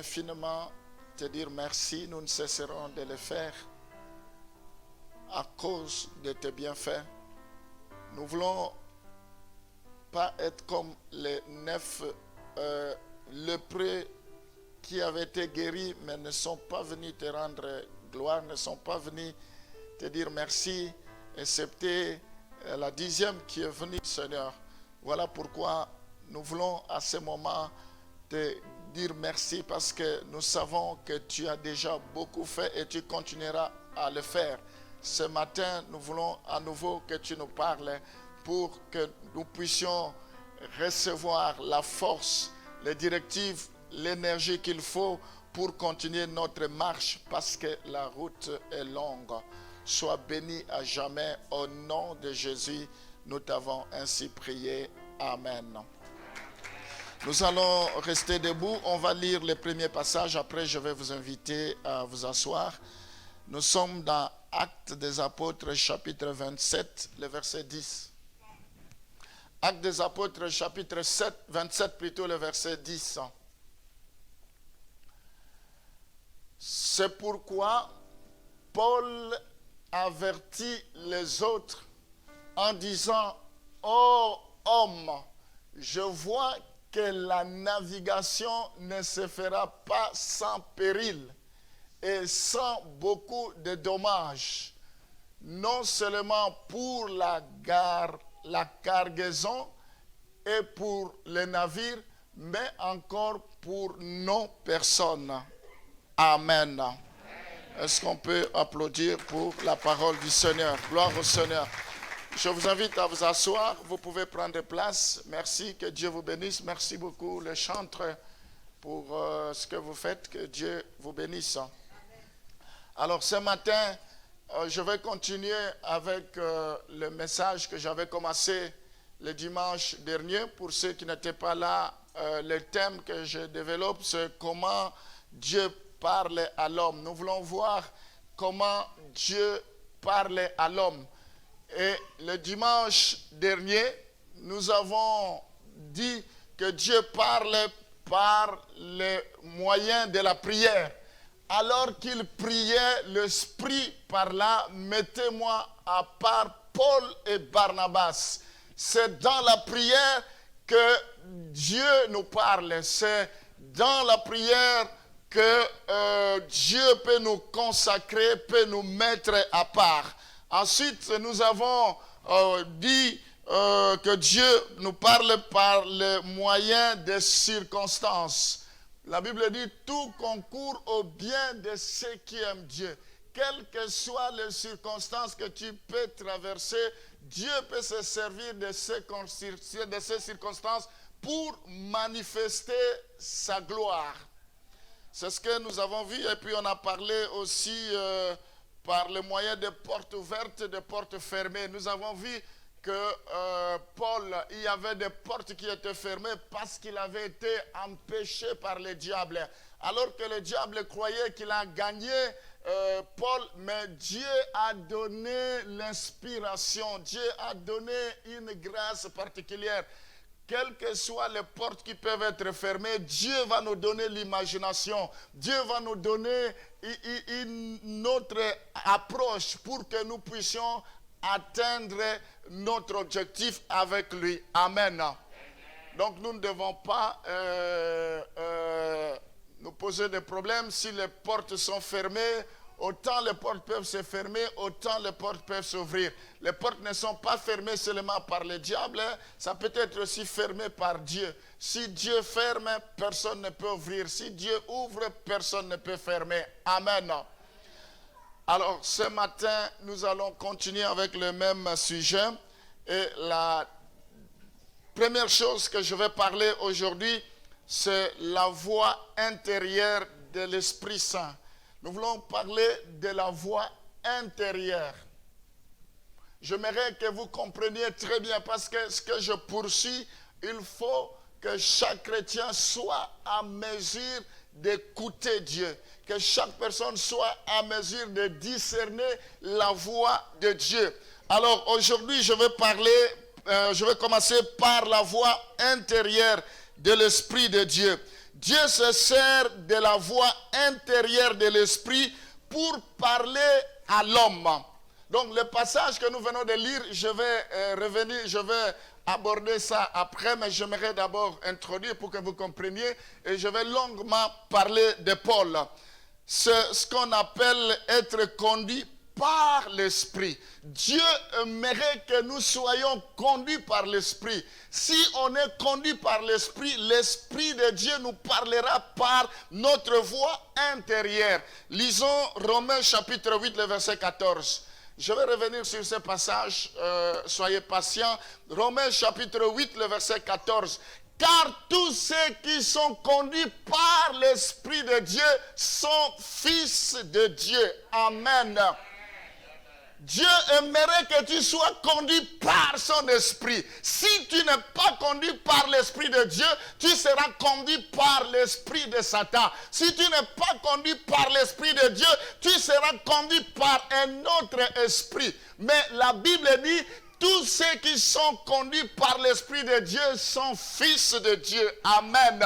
infiniment te dire merci. Nous ne cesserons de le faire à cause de tes bienfaits. Nous voulons pas être comme les 9 lépreux qui avaient été guéris mais ne sont pas venus te rendre gloire, ne sont pas venus te dire merci, excepté la 10e qui est venue, Seigneur. Voilà pourquoi nous voulons à ce moment te dire merci, parce que nous savons que tu as déjà beaucoup fait et tu continueras à le faire. Ce matin, nous voulons à nouveau que tu nous parles pour que nous puissions recevoir la force, les directives, l'énergie qu'il faut pour continuer notre marche, parce que la route est longue. Sois béni à jamais. Au nom de Jésus, nous t'avons ainsi prié. Amen. Nous allons rester debout. On va lire le premier passage. Après, je vais vous inviter à vous asseoir. Nous sommes dans Actes des Apôtres, chapitre 27, le verset 10. Actes des Apôtres, chapitre 27 plutôt, le verset 10. C'est pourquoi Paul avertit les autres en disant: ô homme, je vois que la navigation ne se fera pas sans péril et sans beaucoup de dommages, non seulement pour la cargaison et pour les navires, mais encore pour nos personnes. Amen. Est-ce qu'on peut applaudir pour la parole du Seigneur? Gloire au Seigneur. Je vous invite à vous asseoir. Vous pouvez prendre place. Merci, que Dieu vous bénisse. Merci beaucoup les chantres pour ce que vous faites. Que Dieu vous bénisse. Alors ce matin, je vais continuer avec le message que j'avais commencé le dimanche dernier. Pour ceux qui n'étaient pas là, le thème que je développe, c'est comment Dieu parle à l'homme. Nous voulons voir comment Dieu parle à l'homme. Et le dimanche dernier, nous avons dit que Dieu parle par le moyen de la prière. Alors qu'il priait, l'Esprit parla: mettez-moi à part Paul et Barnabas. C'est dans la prière que Dieu nous parle. C'est dans la prière que Dieu peut nous consacrer, peut nous mettre à part. Ensuite, nous avons dit que Dieu nous parle par le moyen des circonstances. La Bible dit: tout concourt au bien de ceux qui aiment Dieu. Quelles que soient les circonstances que tu peux traverser, Dieu peut se servir de ces circonstances pour manifester sa gloire. C'est ce que nous avons vu. Et puis on a parlé aussi par le moyen des portes ouvertes, des portes fermées. Nous avons vu que Paul, il y avait des portes qui étaient fermées parce qu'il avait été empêché par le diable. Alors que le diable croyait qu'il a gagné Paul, mais Dieu a donné l'inspiration, Dieu a donné une grâce particulière. Quelles que soient les portes qui peuvent être fermées, Dieu va nous donner l'imagination. Dieu va nous donner une autre approche pour que nous puissions atteindre notre objectif avec lui. Amen. Donc nous ne devons pas nous poser des problèmes si les portes sont fermées. Autant les portes peuvent se fermer, autant les portes peuvent s'ouvrir. Les portes ne sont pas fermées seulement par le diable, ça peut être aussi fermé par Dieu. Si Dieu ferme, personne ne peut ouvrir. Si Dieu ouvre, personne ne peut fermer. Amen. Alors ce matin, nous allons continuer avec le même sujet. Et la première chose que je vais parler aujourd'hui, c'est la voix intérieure de l'Esprit Saint. Nous voulons parler de la voix intérieure. J'aimerais que vous compreniez très bien, parce que ce que je poursuis, il faut que chaque chrétien soit à mesure d'écouter Dieu. Que chaque personne soit à mesure de discerner la voix de Dieu. Alors aujourd'hui, je vais commencer par la voix intérieure de l'Esprit de Dieu. Dieu se sert de la voix intérieure de l'esprit pour parler à l'homme. Donc le passage que nous venons de lire, je vais je vais aborder ça après, mais j'aimerais d'abord introduire pour que vous compreniez, et je vais longuement parler de Paul. C'est ce qu'on appelle être conduit par l'esprit. Dieu aimerait que nous soyons conduits par l'esprit. Si on est conduit par l'esprit, l'esprit de Dieu nous parlera par notre voix intérieure. Lisons Romains chapitre 8, le verset 14. Je vais revenir sur ce passage, soyez patients. Romains chapitre 8, le verset 14. Car tous ceux qui sont conduits par l'Esprit de Dieu sont fils de Dieu. Amen. Dieu aimerait que tu sois conduit par son esprit. Si tu n'es pas conduit par l'esprit de Dieu, tu seras conduit par l'esprit de Satan. Si tu n'es pas conduit par l'esprit de Dieu, tu seras conduit par un autre esprit. Mais la Bible dit, tous ceux qui sont conduits par l'esprit de Dieu sont fils de Dieu. Amen.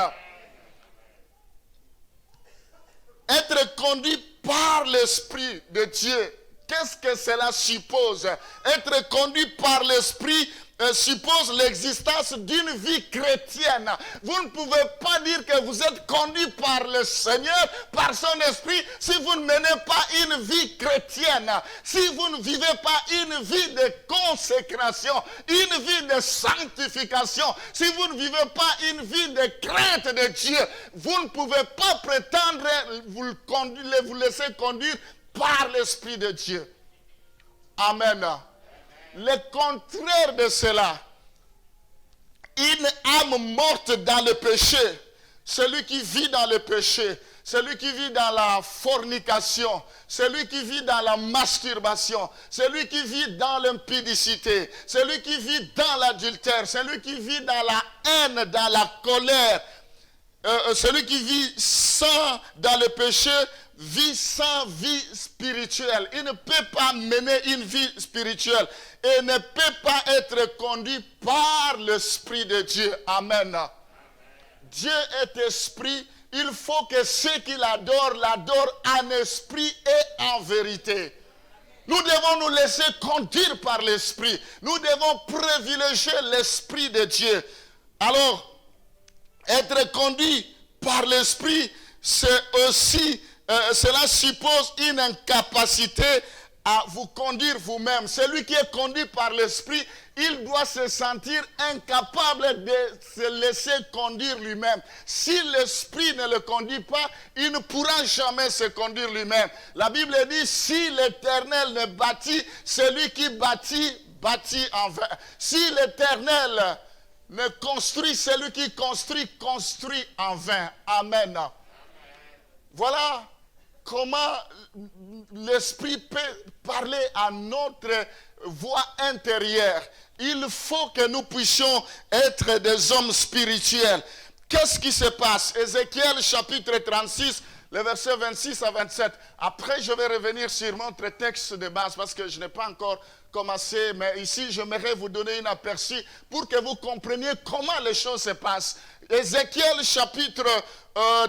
Être conduit par l'esprit de Dieu, qu'est-ce que cela suppose? Être conduit par l'esprit suppose l'existence d'une vie chrétienne. Vous ne pouvez pas dire que vous êtes conduit par le Seigneur, par son esprit, si vous ne menez pas une vie chrétienne, si vous ne vivez pas une vie de consécration, une vie de sanctification, si vous ne vivez pas une vie de crainte de Dieu, vous ne pouvez pas prétendre vous laisser conduire par l'Esprit de Dieu. Amen. Le contraire de cela, une âme morte dans le péché, celui qui vit dans le péché, celui qui vit dans la fornication, celui qui vit dans la masturbation, celui qui vit dans l'impudicité, celui qui vit dans l'adultère, celui qui vit dans la haine, dans la colère, celui qui vit dans le péché, vit sans vie spirituelle. Il ne peut pas mener une vie spirituelle et ne peut pas être conduit par l'Esprit de Dieu. Amen. Dieu est esprit. Il faut que ceux qui l'adorent en esprit et en vérité. Nous devons nous laisser conduire par l'Esprit. Nous devons privilégier l'Esprit de Dieu. Alors, être conduit par l'Esprit, c'est aussi cela suppose une incapacité à vous conduire vous-même. Celui qui est conduit par l'esprit, il doit se sentir incapable de se laisser conduire lui-même. Si l'esprit ne le conduit pas, il ne pourra jamais se conduire lui-même. La Bible dit, si l'Éternel ne bâtit, celui qui bâtit, bâtit en vain. Si l'Éternel ne construit, celui qui construit, construit en vain. Amen. Voilà comment l'Esprit peut parler à notre voix intérieure. Il faut que nous puissions être des hommes spirituels. Qu'est-ce qui se passe? Ézéchiel chapitre 36, le verset 26 à 27. Après, je vais revenir sur notre texte de base parce que je n'ai pas encore commencé. Mais ici, j'aimerais vous donner un aperçu pour que vous compreniez comment les choses se passent. Ézéchiel chapitre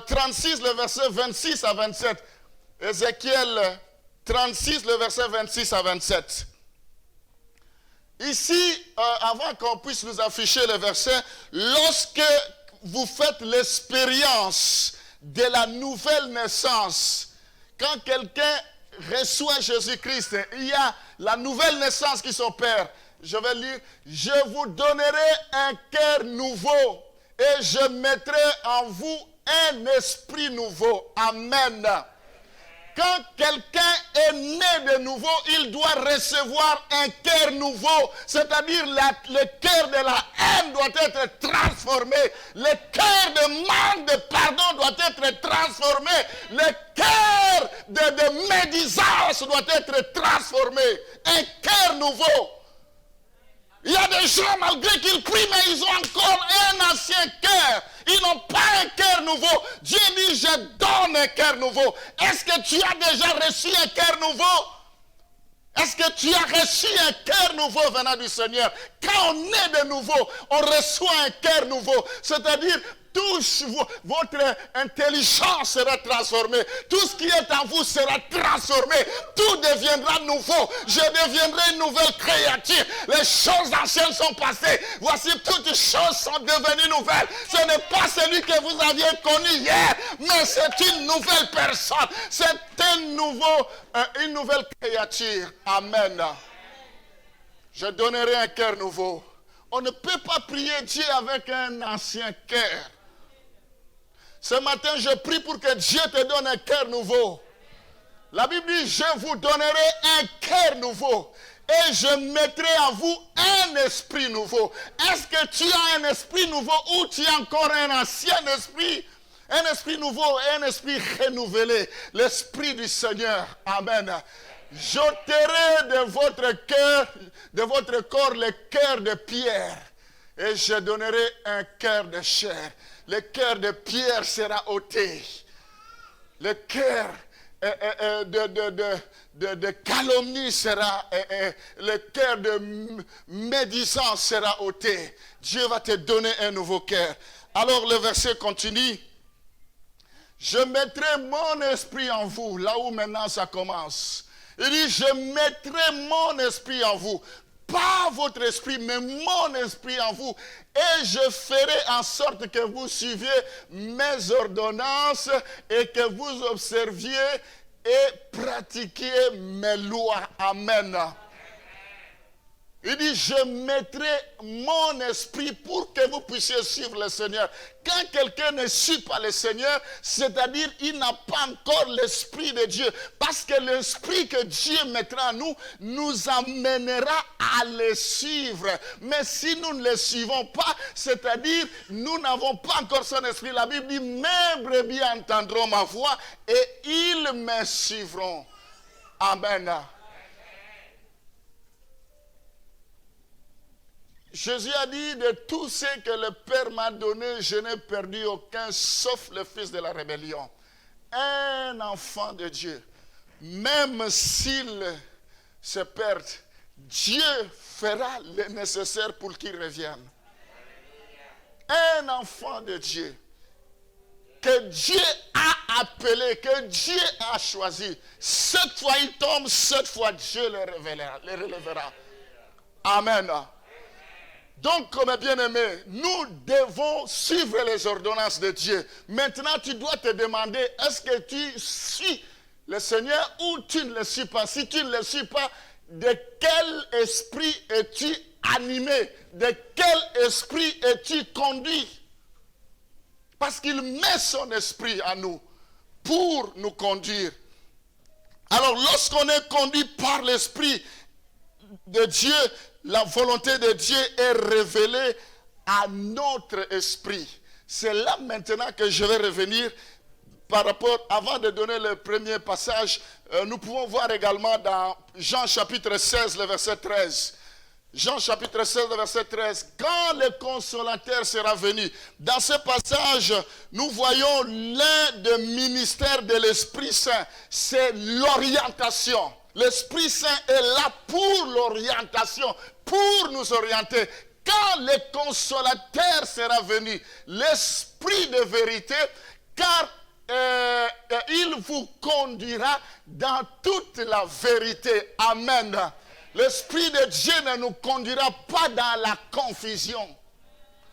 36, le verset 26 à 27. Ézéchiel 36, le verset 26 à 27. Ici, avant qu'on puisse nous afficher le verset, lorsque vous faites l'expérience de la nouvelle naissance, quand quelqu'un reçoit Jésus-Christ, il y a la nouvelle naissance qui s'opère. Je vais lire, je vous donnerai un cœur nouveau et je mettrai en vous un esprit nouveau. Amen. Quand quelqu'un est né de nouveau, il doit recevoir un cœur nouveau. C'est-à-dire le cœur de la haine doit être transformé. Le cœur de manque de pardon doit être transformé. Le cœur de médisance doit être transformé. Un cœur nouveau. Il y a des gens, malgré qu'ils prient, mais ils ont encore un ancien cœur. Ils n'ont pas un cœur nouveau. Dieu dit, je donne un cœur nouveau. Est-ce que tu as déjà reçu un cœur nouveau? Est-ce que tu as reçu un cœur nouveau venant du Seigneur? Quand on est de nouveau, on reçoit un cœur nouveau. C'est-à-dire, votre intelligence sera transformée. Tout ce qui est en vous sera transformé. Tout deviendra nouveau. Je deviendrai une nouvelle créature. Les choses anciennes sont passées. Voici, toutes choses sont devenues nouvelles. Ce n'est pas celui que vous aviez connu hier, mais c'est une nouvelle personne. C'est une nouvelle créature. Amen. Je donnerai un cœur nouveau. On ne peut pas prier Dieu avec un ancien cœur. Ce matin, je prie pour que Dieu te donne un cœur nouveau. La Bible dit, je vous donnerai un cœur nouveau. Et je mettrai en vous un esprit nouveau. Est-ce que tu as un esprit nouveau ou tu as encore un ancien esprit? Un esprit nouveau et un esprit renouvelé. L'esprit du Seigneur. Amen. J'ôterai de votre cœur, de votre corps, le cœur de pierre. Et je donnerai un cœur de chair. Le cœur de pierre sera ôté. Le cœur de calomnie sera, le cœur de médisance sera ôté. Dieu va te donner un nouveau cœur. Alors le verset continue. Je mettrai mon esprit en vous, là où maintenant ça commence. Il dit, je mettrai mon esprit en vous. Pas votre esprit, mais mon esprit en vous. Et je ferai en sorte que vous suiviez mes ordonnances et que vous observiez et pratiquiez mes lois. Amen. Il dit, je mettrai mon esprit pour que vous puissiez suivre le Seigneur. Quand quelqu'un ne suit pas le Seigneur, c'est-à-dire il n'a pas encore l'esprit de Dieu. Parce que l'esprit que Dieu mettra en nous, nous amènera à le suivre. Mais si nous ne le suivons pas, c'est-à-dire nous n'avons pas encore son esprit. La Bible dit, mes brebis entendront ma voix et ils me suivront. Amen. Jésus a dit, de tout ce que le Père m'a donné, je n'ai perdu aucun, sauf le fils de la rébellion. Un enfant de Dieu, même s'il se perd, Dieu fera le nécessaire pour qu'il revienne. Un enfant de Dieu, que Dieu a appelé, que Dieu a choisi. Cette fois il tombe, cette fois Dieu le relèvera. Amen. Donc, comme bien-aimé, nous devons suivre les ordonnances de Dieu. Maintenant, tu dois te demander, est-ce que tu suis le Seigneur ou tu ne le suis pas? Si tu ne le suis pas, de quel esprit es-tu animé? De quel esprit es-tu conduit? Parce qu'il met son esprit en nous pour nous conduire. Alors, lorsqu'on est conduit par l'esprit de Dieu, la volonté de Dieu est révélée à notre esprit. C'est là maintenant que je vais revenir par rapport, avant de donner le premier passage, nous pouvons voir également dans Jean chapitre 16, le verset 13. Jean chapitre 16, le verset 13. Quand le consolateur sera venu, dans ce passage, nous voyons l'un des ministères de l'Esprit Saint, c'est l'orientation. L'Esprit Saint est là pour l'orientation, pour nous orienter. Quand le consolateur sera venu, l'Esprit de vérité, car il vous conduira dans toute la vérité. Amen. L'Esprit de Dieu ne nous conduira pas dans la confusion.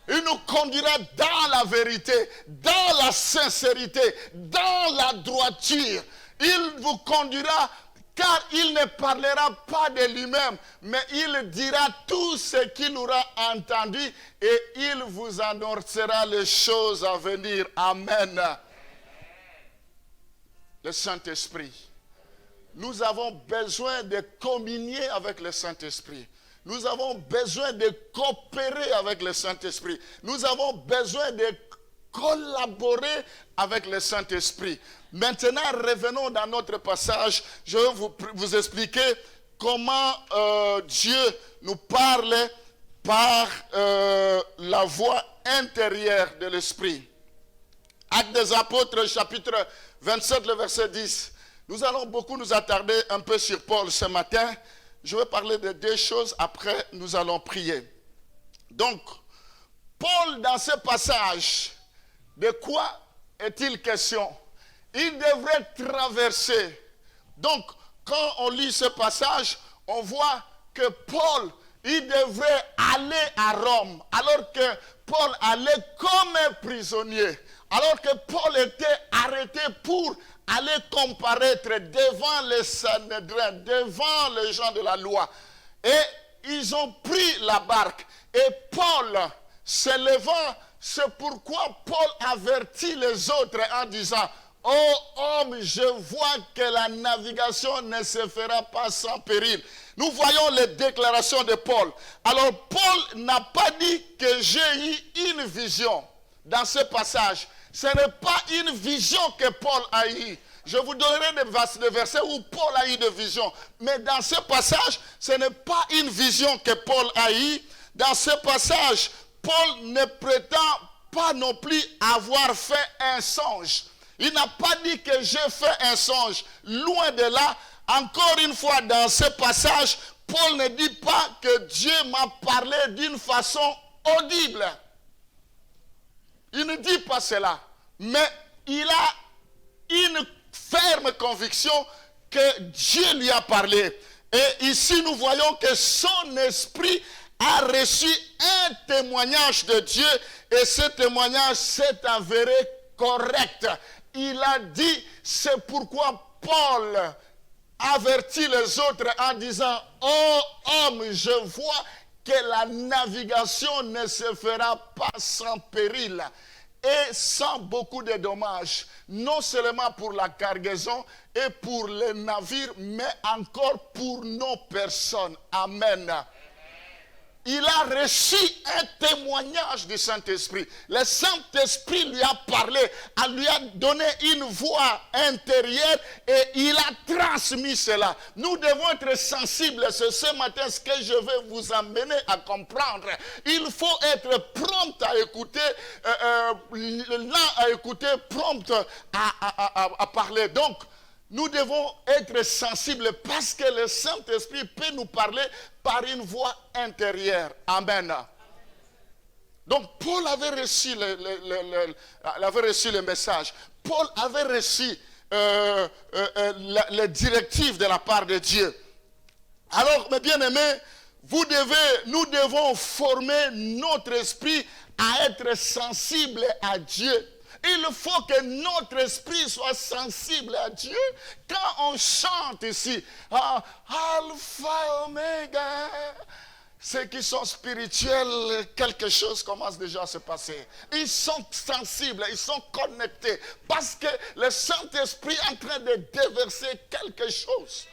Il nous conduira dans la vérité, dans la sincérité, dans la droiture. Il vous conduira car il ne parlera pas de lui-même, mais il dira tout ce qu'il aura entendu et il vous annoncera les choses à venir. Amen. Le Saint-Esprit. Nous avons besoin de communier avec le Saint-Esprit. Nous avons besoin de coopérer avec le Saint-Esprit. Nous avons besoin de collaborer avec le Saint-Esprit. Maintenant, revenons dans notre passage. Je vais vous expliquer comment Dieu nous parle par la voix intérieure de l'Esprit. Actes des Apôtres, chapitre 27, le verset 10. Nous allons beaucoup nous attarder un peu sur Paul ce matin. Je vais parler de deux choses, après nous allons prier. Donc, Paul, dans ce passage, De quoi est-il question? Il devrait traverser. Donc, quand on lit ce passage, on voit que Paul, il devrait aller à Rome, alors que Paul allait comme un prisonnier, alors que Paul était arrêté pour aller comparaître devant les Sanhédrins, devant les gens de la loi. Et ils ont pris la barque. Et Paul, se levant, c'est pourquoi Paul avertit les autres en disant: « Oh homme, je vois que la navigation ne se fera pas sans péril. » Nous voyons les déclarations de Paul. Alors Paul n'a pas dit que j'ai eu une vision dans ce passage. Ce n'est pas une vision que Paul a eue. Je vous donnerai des versets où Paul a eu des visions. Mais dans ce passage, ce n'est pas une vision que Paul a eue. Dans ce passage, Paul ne prétend pas non plus avoir fait un songe. Il n'a pas dit que j'ai fait un songe. Loin de là, encore une fois, dans ce passage, Paul ne dit pas que Dieu m'a parlé d'une façon audible. Il ne dit pas cela. Mais il a une ferme conviction que Dieu lui a parlé. Et ici, nous voyons que son esprit a reçu un témoignage de Dieu. Et ce témoignage s'est avéré correct. Il a dit, c'est pourquoi Paul avertit les autres en disant: « Oh homme, je vois que la navigation ne se fera pas sans péril et sans beaucoup de dommages, non seulement pour la cargaison et pour les navires, mais encore pour nos personnes. » Amen. Il a reçu un témoignage du Saint-Esprit. Le Saint-Esprit lui a parlé, lui a donné une voix intérieure et il a transmis cela. Nous devons être sensibles. C'est ce matin ce que je vais vous amener à comprendre. Il faut être prompt à écouter, lent à écouter, prompt à parler. Donc, nous devons être sensibles parce que le Saint-Esprit peut nous parler par une voix intérieure. Amen. Donc Paul avait reçu le message. Paul avait reçu les directives de la part de Dieu. Alors, mes bien-aimés, nous devons former notre esprit à être sensible à Dieu. Il faut que notre esprit soit sensible à Dieu. Quand on chante ici, Alpha, Omega, ceux qui sont spirituels, quelque chose commence déjà à se passer. Ils sont sensibles, ils sont connectés. Parce que le Saint-Esprit est en train de déverser quelque chose.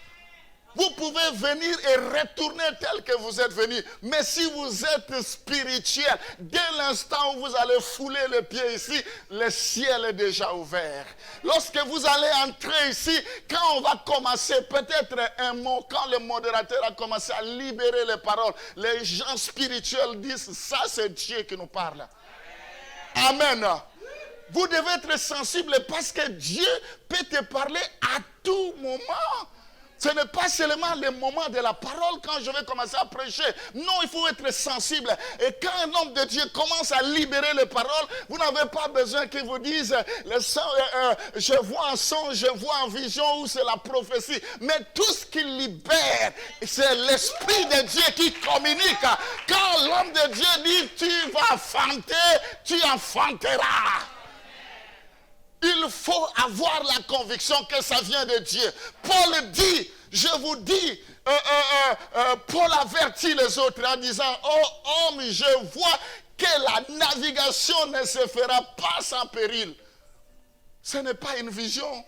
Vous pouvez venir et retourner tel que vous êtes venu. Mais si vous êtes spirituel, dès l'instant où vous allez fouler le pied ici, le ciel est déjà ouvert. Lorsque vous allez entrer ici, quand on va commencer, peut-être un mot, quand le modérateur a commencé à libérer les paroles, les gens spirituels disent, ça c'est Dieu qui nous parle. Amen. Vous devez être sensible parce que Dieu peut te parler à tout moment. Ce n'est pas seulement le moment de la parole quand je vais commencer à prêcher. Non, il faut être sensible. Et quand un homme de Dieu commence à libérer les paroles, vous n'avez pas besoin qu'il vous dise je vois en songe, je vois en vision ou c'est la prophétie. Mais tout ce qu'il libère, c'est l'Esprit de Dieu qui communique. Quand l'homme de Dieu dit tu vas fanter, tu enfanteras. Il faut avoir la conviction que ça vient de Dieu. Paul dit, je vous dis, Paul avertit les autres en disant, oh homme, je vois que la navigation ne se fera pas sans péril. Ce n'est pas une vision,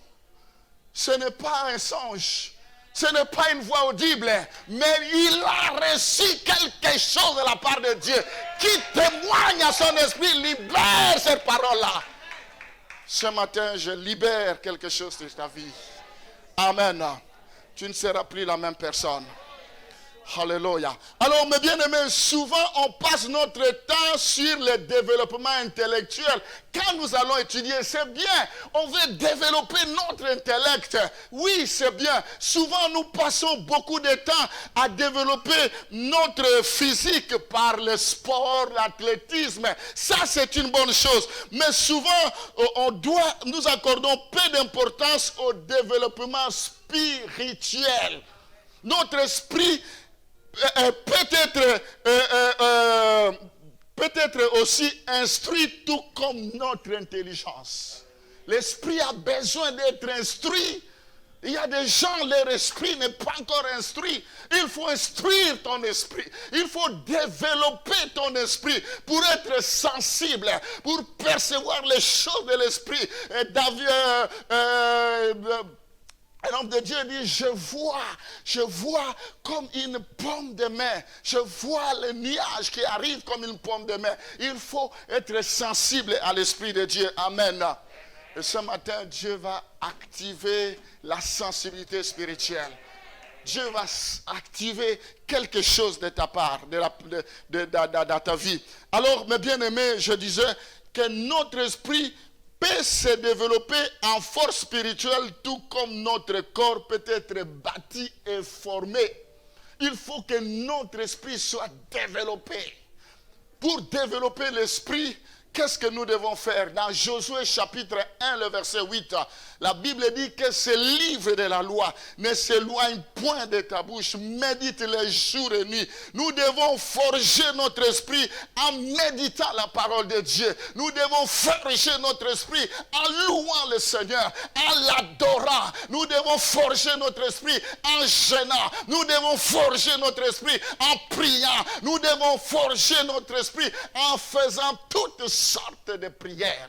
ce n'est pas un songe, ce n'est pas une voix audible, mais il a reçu quelque chose de la part de Dieu qui témoigne à son esprit, libère cette parole-là. Ce matin, je libère quelque chose de ta vie. Amen. Tu ne seras plus la même personne. Alléluia. Alors, mes bien-aimés, souvent on passe notre temps sur le développement intellectuel. Quand nous allons étudier, c'est bien. On veut développer notre intellect. Oui, c'est bien. Souvent, nous passons beaucoup de temps à développer notre physique par le sport, l'athlétisme. Ça, c'est une bonne chose. Mais souvent, nous accordons peu d'importance au développement spirituel. Notre esprit peut-être aussi instruit tout comme notre intelligence. L'esprit a besoin d'être instruit. Il y a des gens, leur esprit n'est pas encore instruit. Il faut instruire ton esprit. Il faut développer ton esprit pour être sensible, pour percevoir les choses de l'esprit. Un homme de Dieu dit, je vois comme une pomme de main. Je vois le nuage qui arrive comme une pomme de main. Il faut être sensible à l'Esprit de Dieu. Amen. Et ce matin, Dieu va activer la sensibilité spirituelle. Dieu va activer quelque chose de ta part, dans ta vie. Alors, mes bien-aimés, je disais que notre esprit peut se développer en force spirituelle, tout comme notre corps peut être bâti et formé. Il faut que notre esprit soit développé. Pour développer l'esprit, qu'est-ce que nous devons faire? Dans Josué chapitre 1, le verset 8, la Bible dit que ce livre de la loi ne s'éloigne point de ta bouche, médite les jours et nuits. Nous devons forger notre esprit en méditant la parole de Dieu. Nous devons forger notre esprit en louant le Seigneur, en l'adorant. Nous devons forger notre esprit en jeûnant. Nous devons forger notre esprit en priant. Nous devons forger notre esprit en faisant toutes sortes de prières.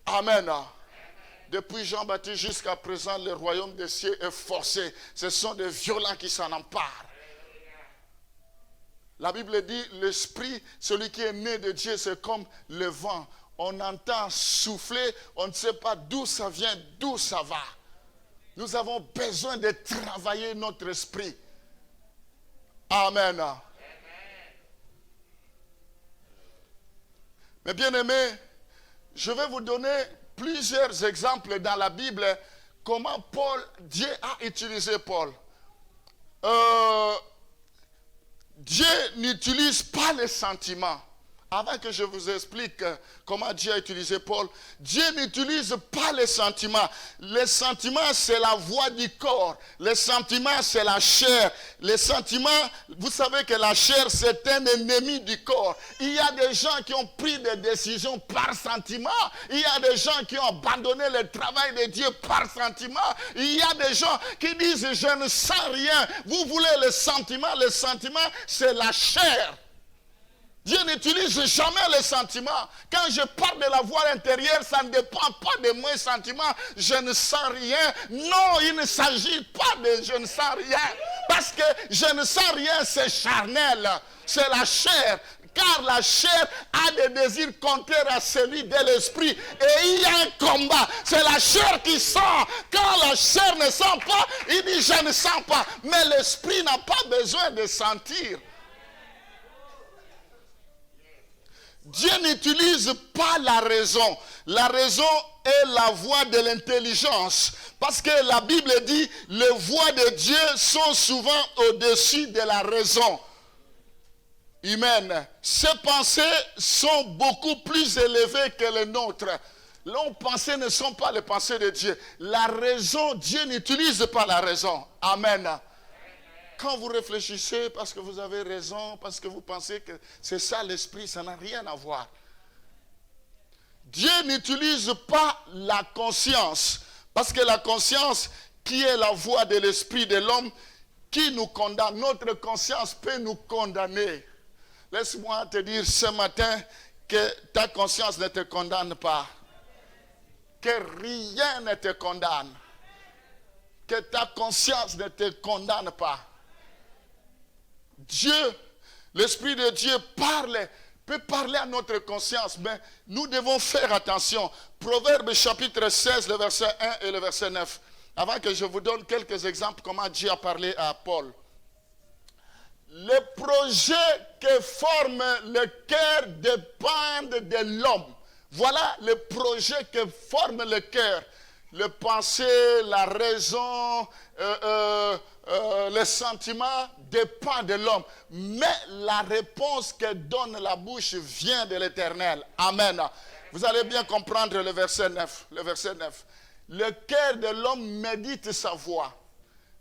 Amen. Depuis Jean-Baptiste jusqu'à présent, le royaume des cieux est forcé. Ce sont des violents qui s'en emparent. La Bible dit, l'esprit, celui qui est né de Dieu, c'est comme le vent. On entend souffler, on ne sait pas d'où ça vient, d'où ça va. Nous avons besoin de travailler notre esprit. Amen. Mais bien aimés, je vais vous donner plusieurs exemples dans la Bible comment Dieu a utilisé Paul. Dieu n'utilise pas les sentiments. Avant que je vous explique comment Dieu a utilisé Paul, Dieu n'utilise pas les sentiments. Les sentiments, c'est la voix du corps. Les sentiments, c'est la chair. Les sentiments, vous savez que la chair, c'est un ennemi du corps. Il y a des gens qui ont pris des décisions par sentiment. Il y a des gens qui ont abandonné le travail de Dieu par sentiment. Il y a des gens qui disent, je ne sens rien. Vous voulez le sentiment c'est la chair. Dieu n'utilise jamais les sentiments. Quand je parle de la voix intérieure, ça ne dépend pas de mes sentiments. Je ne sens rien. Non, il ne s'agit pas de je ne sens rien. Parce que je ne sens rien, c'est charnel. C'est la chair. Car la chair a des désirs contraires à celui de l'esprit. Et il y a un combat. C'est la chair qui sent. Quand la chair ne sent pas, il dit je ne sens pas. Mais l'esprit n'a pas besoin de sentir. Dieu n'utilise pas la raison. La raison est la voix de l'intelligence. Parce que la Bible dit, les voix de Dieu sont souvent au-dessus de la raison humaine. Ses pensées sont beaucoup plus élevées que les nôtres. Nos pensées ne sont pas les pensées de Dieu. La raison, Dieu n'utilise pas la raison. Amen. Quand vous réfléchissez parce que vous avez raison, parce que vous pensez que c'est ça l'esprit, ça n'a rien à voir. Dieu n'utilise pas la conscience, parce que la conscience, qui est la voix de l'esprit de l'homme, qui nous condamne, notre conscience peut nous condamner. Laisse-moi te dire ce matin que ta conscience ne te condamne pas, que rien ne te condamne, que ta conscience ne te condamne pas. Dieu, l'Esprit de Dieu peut parler à notre conscience, mais nous devons faire attention. Proverbe chapitre 16, le verset 1 et le verset 9. Avant que je vous donne quelques exemples comment Dieu a parlé à Paul. Les projets que forme le cœur dépendent de l'homme. Voilà les projets que forme le cœur. Les pensées, la raison, les sentiments dépendent de l'homme. Mais la réponse que donne la bouche vient de l'Éternel. Amen. Vous allez bien comprendre le verset 9. Le verset 9. Le cœur de l'homme médite sa voix.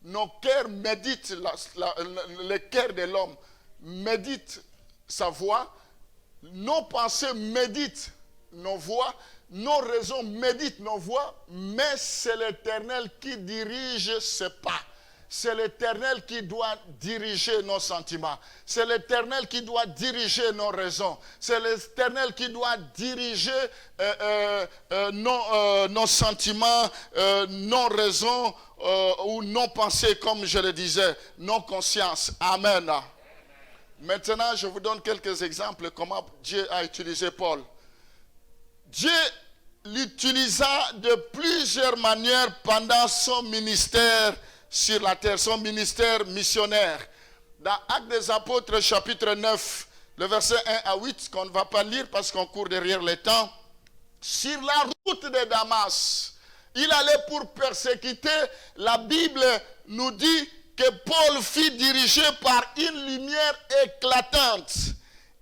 Nos cœurs méditent, le cœur de l'homme médite sa voix. Nos pensées méditent nos voix. Nos raisons méditent nos voix. Mais c'est l'Éternel qui dirige ses pas. C'est l'Éternel qui doit diriger nos sentiments. C'est l'Éternel qui doit diriger nos raisons. C'est l'Éternel qui doit diriger nos sentiments, nos raisons ou nos pensées, comme je le disais, nos consciences. Amen. Maintenant, je vous donne quelques exemples comment Dieu a utilisé Paul. Dieu l'utilisa de plusieurs manières pendant son ministère sur la terre, son ministère missionnaire. Dans Actes des Apôtres, chapitre 9, le verset 1 à 8, qu'on ne va pas lire parce qu'on court derrière le temps. Sur la route de Damas, il allait pour persécuter. La Bible nous dit que Paul fut dirigé par une lumière éclatante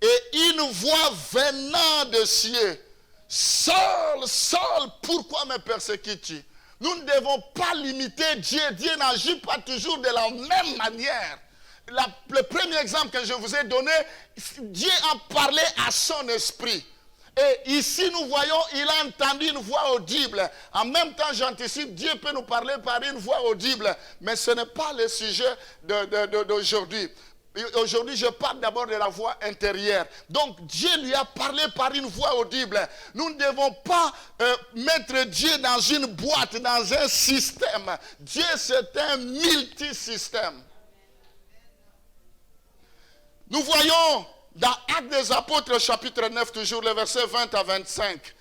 et une voix venant de cieux. Saul, Saul, pourquoi me persécutes-tu? Nous ne devons pas limiter Dieu. Dieu n'agit pas toujours de la même manière. Le premier exemple que je vous ai donné, Dieu a parlé à son esprit. Et ici, nous voyons, il a entendu une voix audible. En même temps, j'anticipe, Dieu peut nous parler par une voix audible. Mais ce n'est pas le sujet d'aujourd'hui. Aujourd'hui, je parle d'abord de la voix intérieure. Donc, Dieu lui a parlé par une voix audible. Nous ne devons pas mettre Dieu dans une boîte, dans un système. Dieu, c'est un multisystème. Nous voyons dans Actes des Apôtres, chapitre 9, toujours le verset 20 à 25.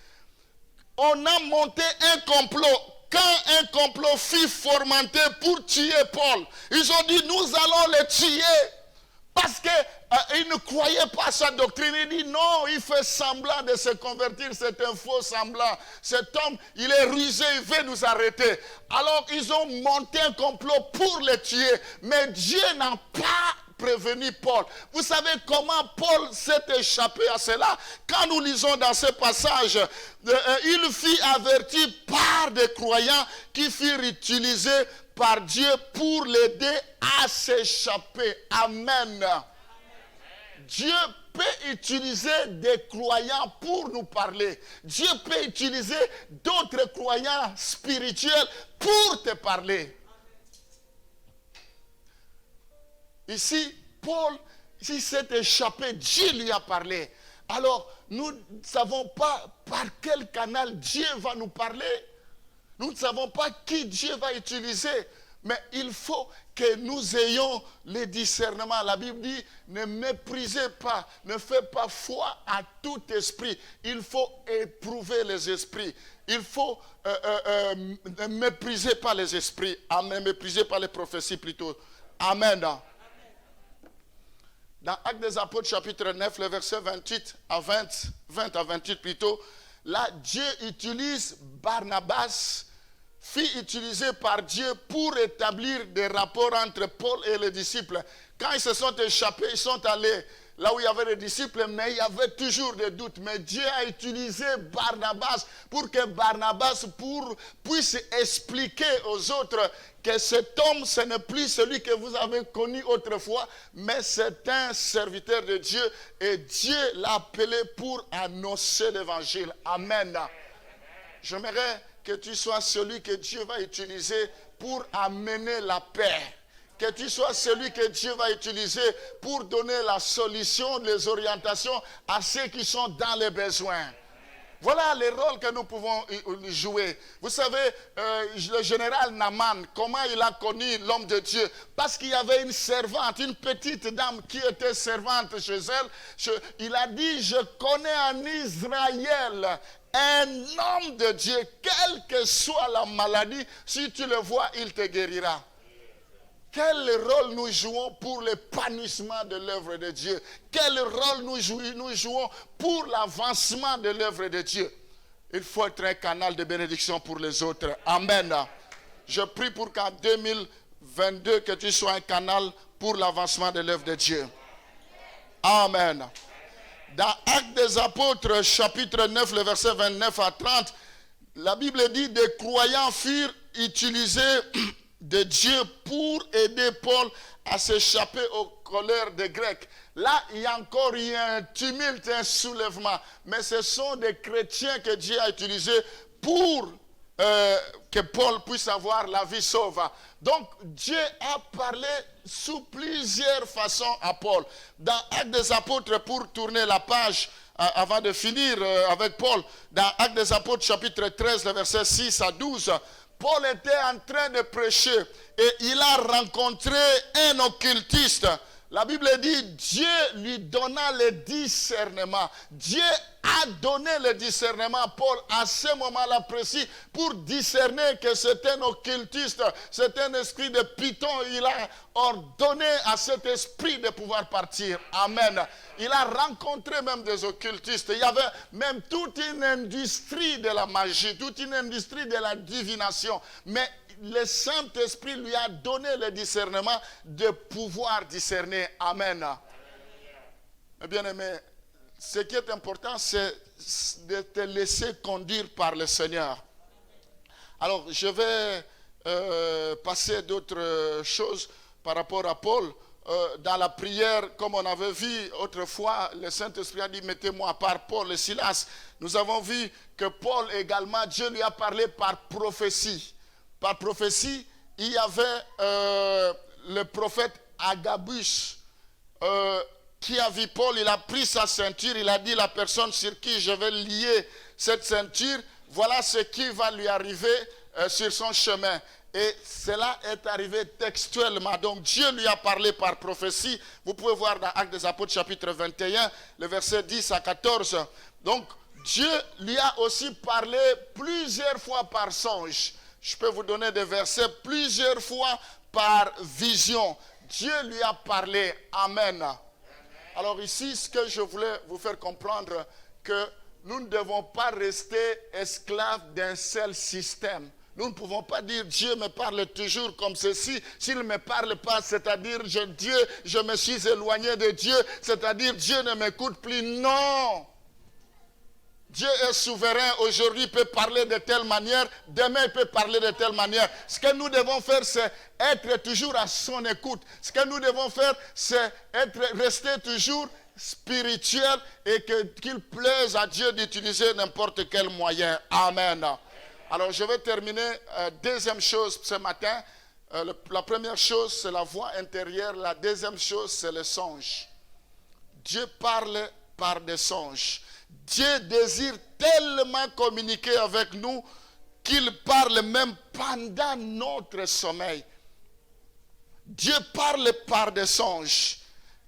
On a monté un complot. Quand un complot fut fomenté pour tuer Paul, ils ont dit, nous allons le tuer. Parce qu'il ne croyait pas à sa doctrine. Il dit non, il fait semblant de se convertir. C'est un faux semblant. Cet homme, il est rusé, il veut nous arrêter. Alors ils ont monté un complot pour le tuer. Mais Dieu n'a pas prévenu Paul. Vous savez comment Paul s'est échappé à cela? Quand nous lisons dans ce passage, il fut averti par des croyants qui furent utilisés par Dieu pour l'aider à s'échapper. Amen. Dieu peut utiliser des croyants pour nous parler. Dieu peut utiliser d'autres croyants spirituels pour te parler. Ici, Paul, s'il s'est échappé, Dieu lui a parlé. Alors, nous ne savons pas par quel canal Dieu va nous parler. Nous ne savons pas qui Dieu va utiliser. Mais il faut que nous ayons le discernement. La Bible dit, ne méprisez pas, ne faites pas foi à tout esprit. Il faut éprouver les esprits. Il faut ne mépriser pas les esprits. Amen. Méprisez pas les prophéties plutôt. Amen. Dans Actes des Apôtres, chapitre 9, le verset 28 à 20 à 28 plutôt, là, Dieu utilise Barnabas, fut utilisé par Dieu pour établir des rapports entre Paul et les disciples. Quand ils se sont échappés, ils sont allés là où il y avait les disciples, mais il y avait toujours des doutes. Mais Dieu a utilisé Barnabas pour que Barnabas puisse expliquer aux autres que cet homme, ce n'est plus celui que vous avez connu autrefois, mais c'est un serviteur de Dieu. Et Dieu l'a appelé pour annoncer l'évangile. Amen. J'aimerais que tu sois celui que Dieu va utiliser pour amener la paix. Que tu sois celui que Dieu va utiliser pour donner la solution, les orientations à ceux qui sont dans les besoins. Voilà les rôles que nous pouvons jouer. Vous savez, le général Naaman, comment il a connu l'homme de Dieu? Parce qu'il y avait une servante, une petite dame qui était servante chez elle. Il a dit, je connais en Israël un homme de Dieu, quelle que soit la maladie, si tu le vois, il te guérira. quel rôle nous jouons pour l'épanouissement de l'œuvre de Dieu? Quel rôle nous jouons pour l'avancement de l'œuvre de Dieu? Il faut être un canal de bénédiction pour les autres. Amen. Je prie pour qu'en 2022, que tu sois un canal pour l'avancement de l'œuvre de Dieu. Amen. Dans Actes des Apôtres, chapitre 9, le verset 29 à 30, la Bible dit, des croyants furent utilisés de Dieu pour aider Paul à s'échapper aux colères des Grecs. Là, il y a encore eu un tumulte, un soulèvement. Mais ce sont des chrétiens que Dieu a utilisés pour que Paul puisse avoir la vie sauve. Donc, Dieu a parlé sous plusieurs façons à Paul. Dans Actes des Apôtres, pour tourner la page, avant de finir avec Paul, dans Actes des Apôtres, chapitre 13, le verset 6 à 12, Paul était en train de prêcher et il a rencontré un occultiste. La Bible dit, Dieu lui donna le discernement. Dieu a donné le discernement à Paul à ce moment-là précis pour discerner que c'est un occultiste, c'est un esprit de python. Il a ordonné à cet esprit de pouvoir partir. Amen. Il a rencontré même des occultistes. Il y avait même toute une industrie de la magie, toute une industrie de la divination. Mais le Saint-Esprit lui a donné le discernement de pouvoir discerner. Amen. Mais bien aimé, ce qui est important, c'est de te laisser conduire par le Seigneur. Alors, je vais passer d'autres choses par rapport à Paul. Dans la prière, comme on avait vu autrefois, le Saint-Esprit a dit, mettez-moi à part Paul et Silas. Nous avons vu que Paul également, Dieu lui a parlé par prophétie. Par prophétie, il y avait le prophète Agabus qui a vu Paul. Il a pris sa ceinture, il a dit, la personne sur qui je vais lier cette ceinture, voilà ce qui va lui arriver sur son chemin. Et cela est arrivé textuellement. Donc Dieu lui a parlé par prophétie. Vous pouvez voir dans Actes des Apôtres chapitre 21, le verset 10 à 14. Donc Dieu lui a aussi parlé plusieurs fois par songe. Je peux vous donner des versets plusieurs fois par vision. Dieu lui a parlé. Amen. Alors ici, ce que je voulais vous faire comprendre, que nous ne devons pas rester esclaves d'un seul système. Nous ne pouvons pas dire Dieu me parle toujours comme ceci. S'il ne me parle pas, c'est-à-dire je me suis éloigné de Dieu, c'est-à-dire Dieu ne m'écoute plus. Non! Dieu est souverain. Aujourd'hui, il peut parler de telle manière. Demain, il peut parler de telle manière. Ce que nous devons faire, c'est être toujours à son écoute. Ce que nous devons faire, c'est rester toujours spirituel et qu'il plaise à Dieu d'utiliser n'importe quel moyen. Amen. Alors, je vais terminer. Deuxième chose ce matin. La première chose, c'est la voix intérieure. La deuxième chose, c'est le songe. Dieu parle par des songes. Dieu désire tellement communiquer avec nous qu'il parle même pendant notre sommeil. Dieu parle par des songes.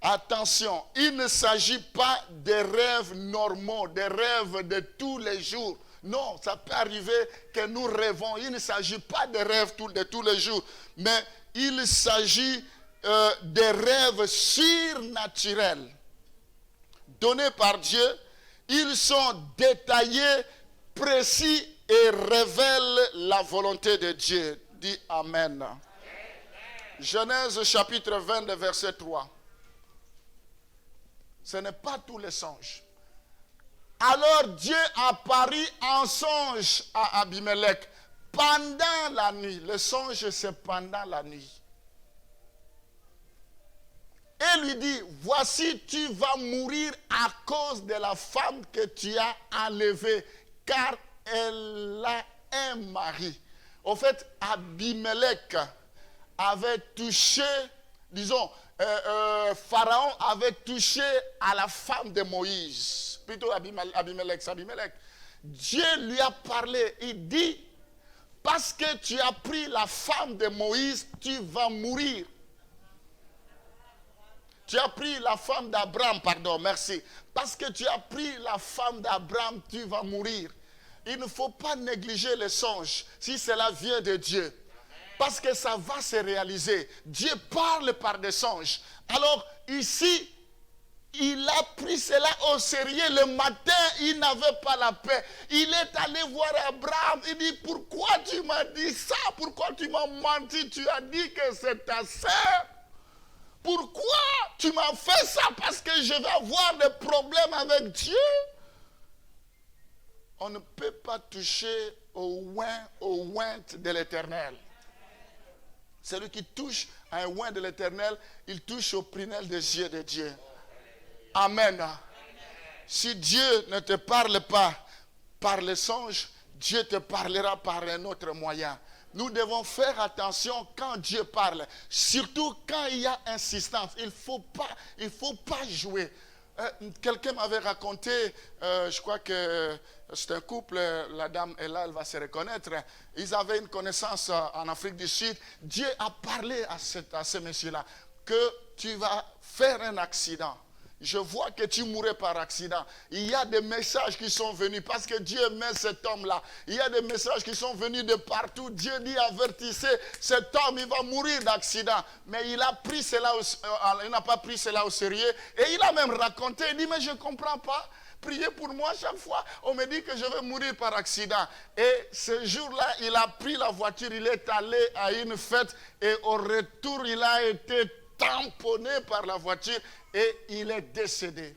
Attention, il ne s'agit pas de rêves normaux, des rêves de tous les jours. Non, ça peut arriver que nous rêvons. Il ne s'agit pas de rêves de tous les jours, mais il s'agit de rêves surnaturels donnés par Dieu. Ils sont détaillés, précis et révèlent la volonté de Dieu. Dis Amen. Amen. Genèse chapitre 20, verset 3. Ce n'est pas tous les songes. Alors Dieu apparut en songe à Abimelech pendant la nuit. Le songe, c'est pendant la nuit. Et lui dit, voici, tu vas mourir à cause de la femme que tu as enlevée, car elle a un mari. Au fait, Abimelech avait touché, disons, Pharaon avait touché à la femme de Moïse. Plutôt Abimelech, c'est Abimelech. Dieu lui a parlé, il dit, parce que tu as pris la femme de Moïse, tu vas mourir. Tu as pris la femme d'Abraham, pardon, merci. Parce que tu as pris la femme d'Abraham, tu vas mourir. Il ne faut pas négliger les songes, si cela vient de Dieu. Parce que ça va se réaliser. Dieu parle par des songes. Alors ici, il a pris cela au sérieux. Le matin, il n'avait pas la paix. Il est allé voir Abraham. Il dit, pourquoi tu m'as dit ça? Pourquoi tu m'as menti? Tu as dit que c'est ta sœur. Pourquoi tu m'as fait ça? Parce que je vais avoir des problèmes avec Dieu. On ne peut pas toucher au oint de l'Éternel. Celui qui touche à un oint de l'Éternel, il touche au prunelle des yeux de Dieu. Amen. Si Dieu ne te parle pas par les songes, Dieu te parlera par un autre moyen. Nous devons faire attention quand Dieu parle. Surtout quand il y a insistance. Il ne faut pas jouer. Quelqu'un m'avait raconté, je crois que c'est un couple, la dame est là, elle va se reconnaître. Ils avaient une connaissance en Afrique du Sud. Dieu a parlé à ce monsieur-là que tu vas faire un accident. Je vois que tu mourrais par accident. Il y a des messages qui sont venus parce que Dieu met cet homme-là. Il y a des messages qui sont venus de partout. Dieu dit, avertissez, cet homme, il va mourir d'accident. Mais il a pris cela, il n'a pas pris cela au sérieux. Et il a même raconté, il dit, mais je ne comprends pas. Priez pour moi chaque fois. On me dit que je vais mourir par accident. Et ce jour-là, il a pris la voiture, il est allé à une fête. Et au retour, il a été tamponné par la voiture et il est décédé.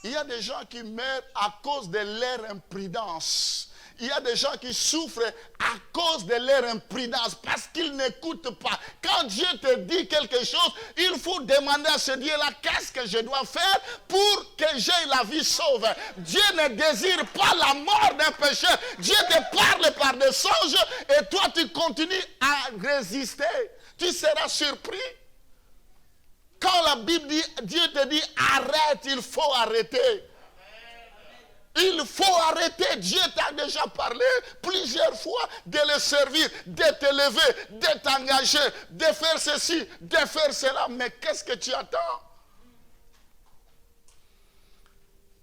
Il y a des gens qui meurent à cause de leur imprudence. Il y a des gens qui souffrent à cause de leur imprudence parce qu'ils n'écoutent pas. Quand Dieu te dit quelque chose, il faut demander à ce Dieu-là, qu'est-ce que je dois faire pour que j'aie la vie sauve. Dieu ne désire pas la mort d'un pécheur. Dieu te parle par des songes et toi tu continues à résister. Tu seras surpris. Quand la Bible dit, Dieu te dit arrête, il faut arrêter. Il faut arrêter. Dieu t'a déjà parlé plusieurs fois de le servir, de te lever, de t'engager, de faire ceci, de faire cela. Mais qu'est-ce que tu attends?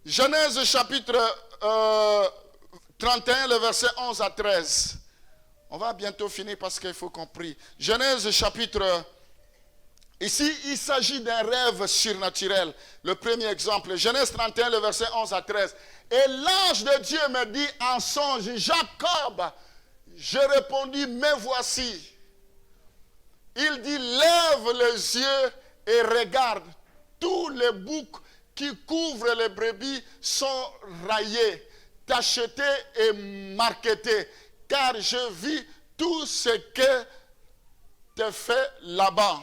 Genèse chapitre 31, le verset 11 à 13. On va bientôt finir parce qu'il faut qu'on prie. Genèse chapitre... Ici, il s'agit d'un rêve surnaturel. Le premier exemple, Genèse 31, le verset 11 à 13. Et l'ange de Dieu me dit en songe, Jacob. Je répondis, me voici. Il dit, lève les yeux et regarde. Tous les boucs qui couvrent les brebis sont raillés, tachetés et marquetés. Car je vis tout ce que te fait là-bas.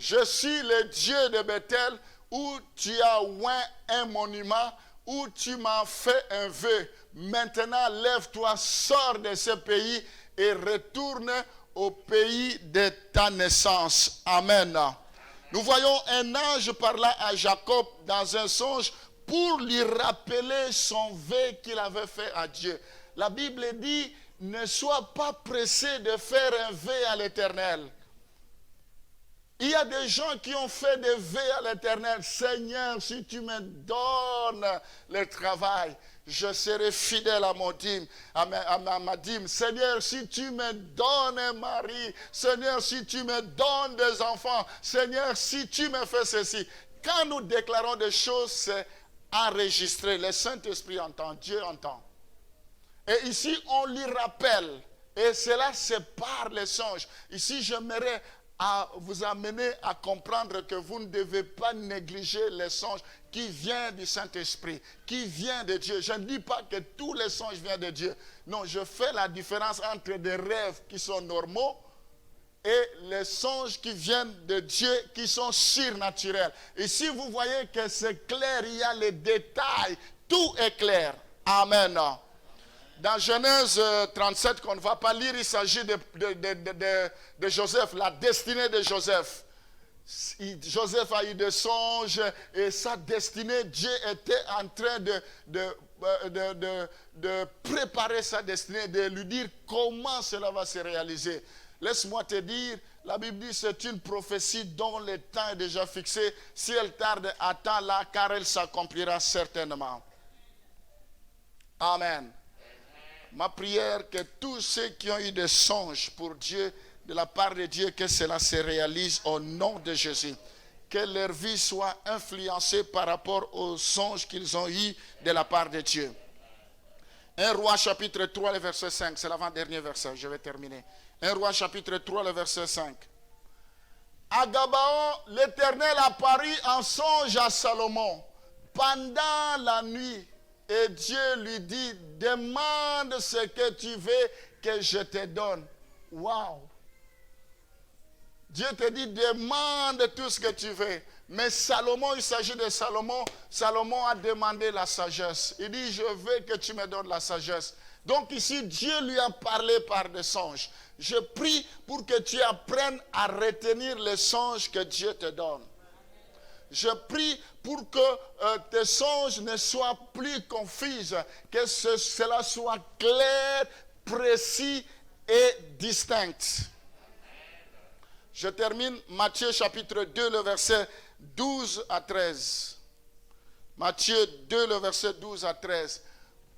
Je suis le Dieu de Bethel, où tu as oint un monument, où tu m'as fait un vœu. Maintenant, lève-toi, sors de ce pays et retourne au pays de ta naissance. Amen. Nous voyons un ange parler à Jacob dans un songe pour lui rappeler son vœu qu'il avait fait à Dieu. La Bible dit, ne sois pas pressé de faire un vœu à l'Éternel. Il y a des gens qui ont fait des vœux à l'Éternel. Seigneur, si tu me donnes le travail, je serai fidèle à mon dîme, à ma dîme. Seigneur, si tu me donnes un mari, Seigneur, si tu me donnes des enfants, Seigneur, si tu me fais ceci. Quand nous déclarons des choses, c'est enregistré. Le Saint-Esprit entend, Dieu entend. Et ici, on lui rappelle. Et cela, c'est par les songes. Ici, j'aimerais à vous amener à comprendre que vous ne devez pas négliger les songes qui viennent du Saint-Esprit, qui viennent de Dieu. Je ne dis pas que tous les songes viennent de Dieu. Non, je fais la différence entre des rêves qui sont normaux et les songes qui viennent de Dieu, qui sont surnaturels. Ici, vous voyez que c'est clair, il y a les détails, tout est clair. Amen. Dans Genèse 37, qu'on ne va pas lire, il s'agit de Joseph, la destinée de Joseph. Joseph a eu des songes et sa destinée, Dieu était en train de préparer sa destinée, de lui dire comment cela va se réaliser. Laisse-moi te dire, la Bible dit c'est une prophétie dont le temps est déjà fixé. Si elle tarde, attends-la car elle s'accomplira certainement. Amen. Ma prière, que tous ceux qui ont eu des songes pour Dieu, de la part de Dieu, que cela se réalise au nom de Jésus. Que leur vie soit influencée par rapport aux songes qu'ils ont eus de la part de Dieu. 1 Roi chapitre 3, le verset 5, c'est l'avant-dernier verset, je vais terminer. 1 Roi chapitre 3, le verset 5. À Gabaon, l'Éternel apparut en songe à Salomon pendant la nuit. Et Dieu lui dit, demande ce que tu veux que je te donne. Waouh! Dieu te dit, demande tout ce que tu veux. Mais Salomon, il s'agit de Salomon. Salomon a demandé la sagesse. Il dit, je veux que tu me donnes la sagesse. Donc ici, Dieu lui a parlé par des songes. Je prie pour que tu apprennes à retenir les songes que Dieu te donne. Je prie pour que tes songes ne soient plus confus, que cela soit clair, précis et distinct. Je termine Matthieu chapitre 2, le verset 12 à 13. Matthieu 2, le verset 12 à 13.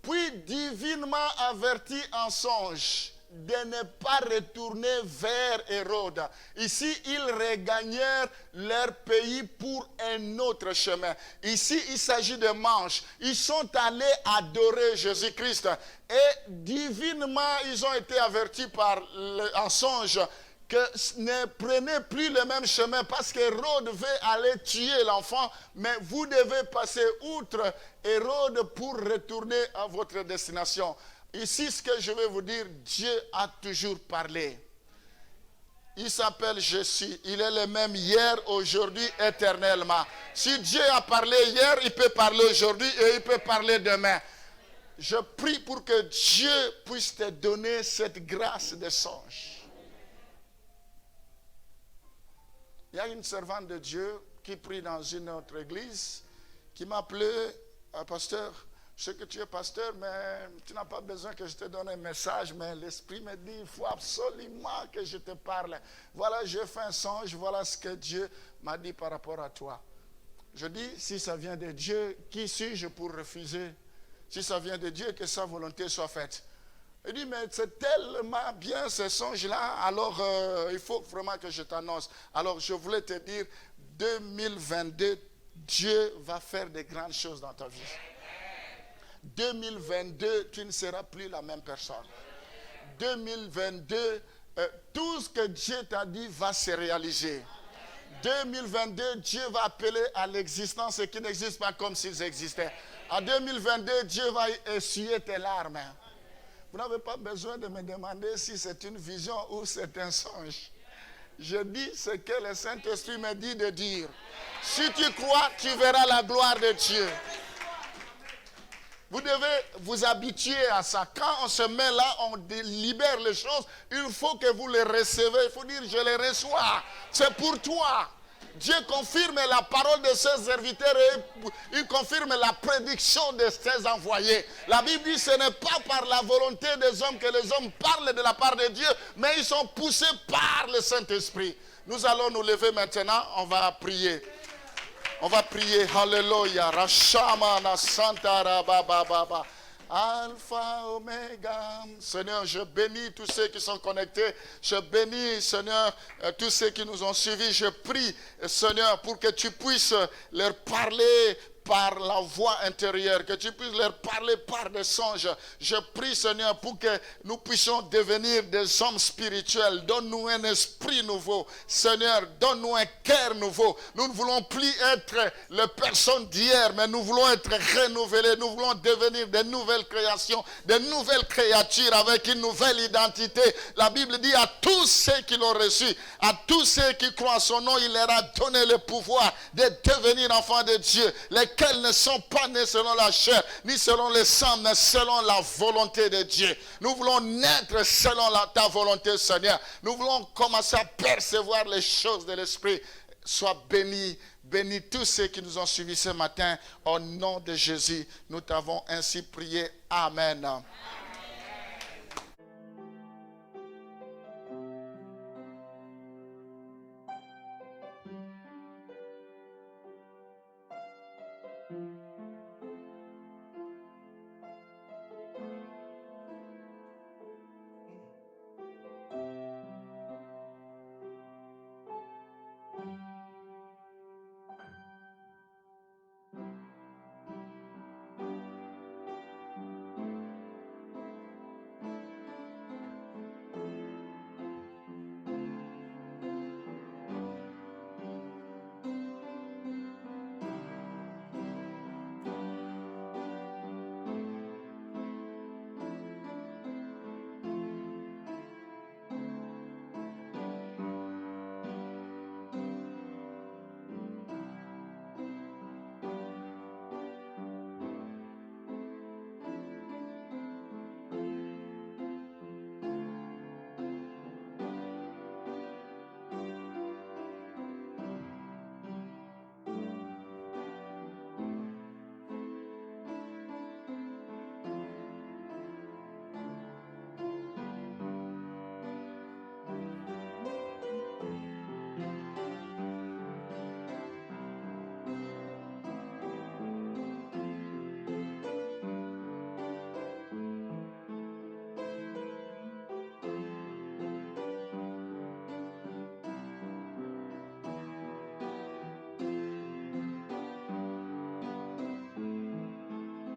Puis divinement averti en songe de ne pas retourner vers Hérode. Ici, ils regagnèrent leur pays pour un autre chemin. Ici, il s'agit de manches. Ils sont allés adorer Jésus-Christ. Et divinement, ils ont été avertis en songe que ne prenez plus le même chemin parce qu'Hérode veut aller tuer l'enfant, mais vous devez passer outre Hérode pour retourner à votre destination. Ici, ce que je vais vous dire, Dieu a toujours parlé. Il s'appelle Jésus. Il est le même hier, aujourd'hui, éternellement. Si Dieu a parlé hier, il peut parler aujourd'hui et il peut parler demain. Je prie pour que Dieu puisse te donner cette grâce de songe. Il y a une servante de Dieu qui prie dans une autre église, qui m'a appelé, pasteur, je sais que tu es pasteur, mais tu n'as pas besoin que je te donne un message, mais l'Esprit me dit, il faut absolument que je te parle. Voilà, j'ai fait un songe, voilà ce que Dieu m'a dit par rapport à toi. Je dis, si ça vient de Dieu, qui suis-je pour refuser? Si ça vient de Dieu, que sa volonté soit faite. Il dit, mais c'est tellement bien ce songe-là, alors il faut vraiment que je t'annonce. Alors je voulais te dire, 2022, Dieu va faire de grandes choses dans ta vie. 2022, tu ne seras plus la même personne. 2022, tout ce que Dieu t'a dit va se réaliser. 2022, Dieu va appeler à l'existence ce qui n'existe pas comme s'ils existaient. En 2022, Dieu va essuyer tes larmes. Vous n'avez pas besoin de me demander si c'est une vision ou c'est un songe. Je dis ce que le Saint-Esprit me dit de dire. Si tu crois, tu verras la gloire de Dieu. Vous devez vous habituer à ça. Quand on se met là, on libère les choses. Il faut que vous les recevez. Il faut dire, je les reçois. C'est pour toi. Dieu confirme la parole de ses serviteurs et il confirme la prédiction de ses envoyés. La Bible dit, ce n'est pas par la volonté des hommes que les hommes parlent de la part de Dieu, mais ils sont poussés par le Saint-Esprit. Nous allons nous lever maintenant, on va prier. On va prier, Alléluia, Rashamana Santa Rabababa. Alpha, Omega. Seigneur, je bénis tous ceux qui sont connectés. Je bénis, Seigneur, tous ceux qui nous ont suivis. Je prie, Seigneur, pour que tu puisses leur parler par la voix intérieure, que tu puisses leur parler par des songes. Je prie, Seigneur, pour que nous puissions devenir des hommes spirituels. Donne-nous un esprit nouveau. Seigneur, donne-nous un cœur nouveau. Nous ne voulons plus être les personnes d'hier, mais nous voulons être renouvelés. Nous voulons devenir des nouvelles créations, des nouvelles créatures avec une nouvelle identité. La Bible dit à tous ceux qui l'ont reçu, à tous ceux qui croient en son nom, il leur a donné le pouvoir de devenir enfants de Dieu. Lesquels ne sont pas nés selon la chair, ni selon le sang, mais selon la volonté de Dieu. Nous voulons naître selon ta volonté, Seigneur. Nous voulons commencer à percevoir les choses de l'Esprit. Sois béni, bénis tous ceux qui nous ont suivis ce matin. Au nom de Jésus, nous t'avons ainsi prié. Amen.